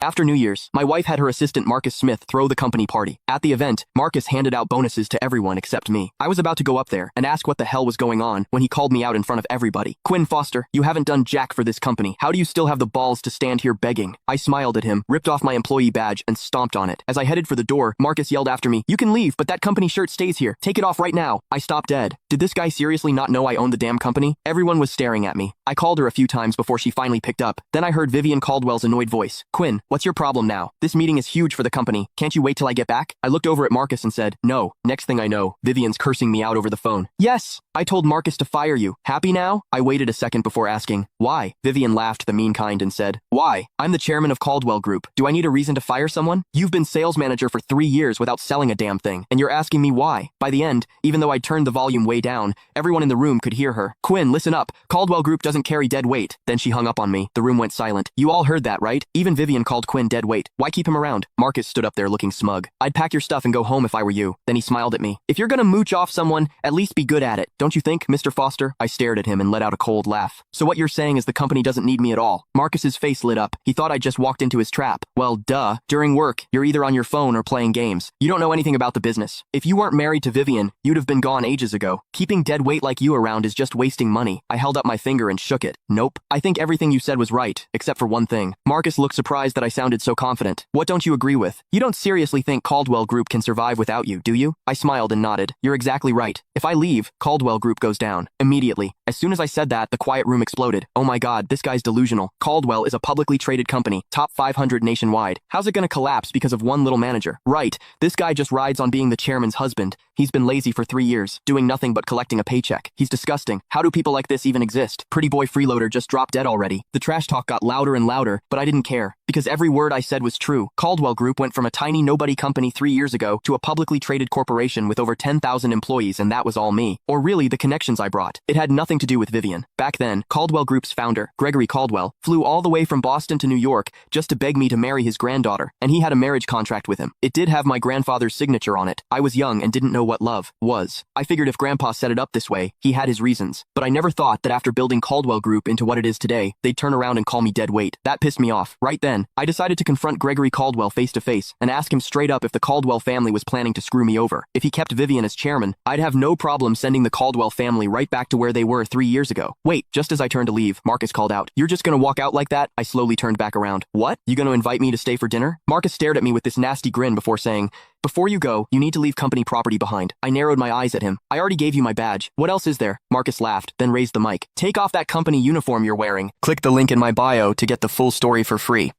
After New Year's, my wife had her assistant Marcus Smith throw the company party. At the event, Marcus handed out bonuses to everyone except me. I was about to go up there and ask what the hell was going on when he called me out in front of everybody. "Quinn Foster, you haven't done jack for this company. How do you still have the balls to stand here begging?" I smiled at him, ripped off my employee badge, and stomped on it. As I headed for the door, Marcus yelled after me, "You can leave, but that company shirt stays here. Take it off right now." I stopped dead. Did this guy seriously not know I owned the damn company? Everyone was staring at me. I called her a few times before she finally picked up. Then I heard Vivian Caldwell's annoyed voice. "Quinn, what's your problem now? This meeting is huge for the company. Can't you wait till I get back?" I looked over at Marcus and said, "No." Next thing I know, Vivian's cursing me out over the phone. "Yes, I told Marcus to fire you. Happy now?" I waited a second before asking, "Why?" Vivian laughed the mean kind and said, "Why? I'm the chairman of Caldwell Group. Do I need a reason to fire someone? You've been sales manager for 3 years without selling a damn thing, and you're asking me why." By the end, even though I turned the volume way down, everyone in the room could hear her. "Quinn, listen up. Caldwell Group doesn't carry dead weight." Then she hung up on me. The room went silent. "You all heard that, right? Even Vivian called Quinn dead weight. Why keep him around?" Marcus stood up there looking smug. "I'd pack your stuff and go home if I were you." Then he smiled at me. "If you're gonna mooch off someone, at least be good at it. Don't you think, Mr. Foster?" I stared at him and let out a cold laugh. "So what you're saying is the company doesn't need me at all?" Marcus's face lit up. He thought I'd just walked into his trap. "Well, duh. During work, you're either on your phone or playing games. You don't know anything about the business. If you weren't married to Vivian, you'd have been gone ages ago. Keeping dead weight like you around is just wasting money." I held up my finger and shook it. "Nope. I think everything you said was right, except for one thing." Marcus looked surprised that I sounded so confident. "What don't you agree with? You don't seriously think Caldwell Group can survive without you, do you?" I smiled and nodded. "You're exactly right. If I leave, Caldwell Group goes down." Immediately. As soon as I said that, the quiet room exploded. "Oh my god, this guy's delusional. Caldwell is a publicly traded company, top 500 nationwide. How's it gonna collapse because of one little manager?" Right. This guy just rides on being the chairman's husband. He's been lazy for 3 years, doing nothing but collecting a paycheck. He's disgusting. How do people like this even exist? Pretty boy freeloader just dropped dead already. The trash talk got louder and louder, but I didn't care, because every word I said was true. Caldwell Group went from a tiny nobody company 3 years ago to a publicly traded corporation with over 10,000 employees, and that was all me. Or really, the connections I brought. It had nothing to do with Vivian. Back then, Caldwell Group's founder, Gregory Caldwell, flew all the way from Boston to New York just to beg me to marry his granddaughter, and he had a marriage contract with him. It did have my grandfather's signature on it. I was young and didn't know what love was. I figured if Grandpa set it up this way, he had his reasons. But I never thought that after building Caldwell Group into what it is today, they'd turn around and call me dead weight. That pissed me off. Right then, I decided to confront Gregory Caldwell face to face and ask him straight up if the Caldwell family was planning to screw me over. If he kept Vivian as chairman, I'd have no problem sending the Caldwell family right back to where they were 3 years ago. Wait, just as I turned to leave, Marcus called out, "You're just gonna walk out like that?" I slowly turned back around. "What? You gonna invite me to stay for dinner?" Marcus stared at me with this nasty grin before saying, "Before you go, you need to leave company property behind." I narrowed my eyes at him. "I already gave you my badge. What else is there?" Marcus laughed, then raised the mic. "Take off that company uniform you're wearing. Click the link in my bio to get the full story for free."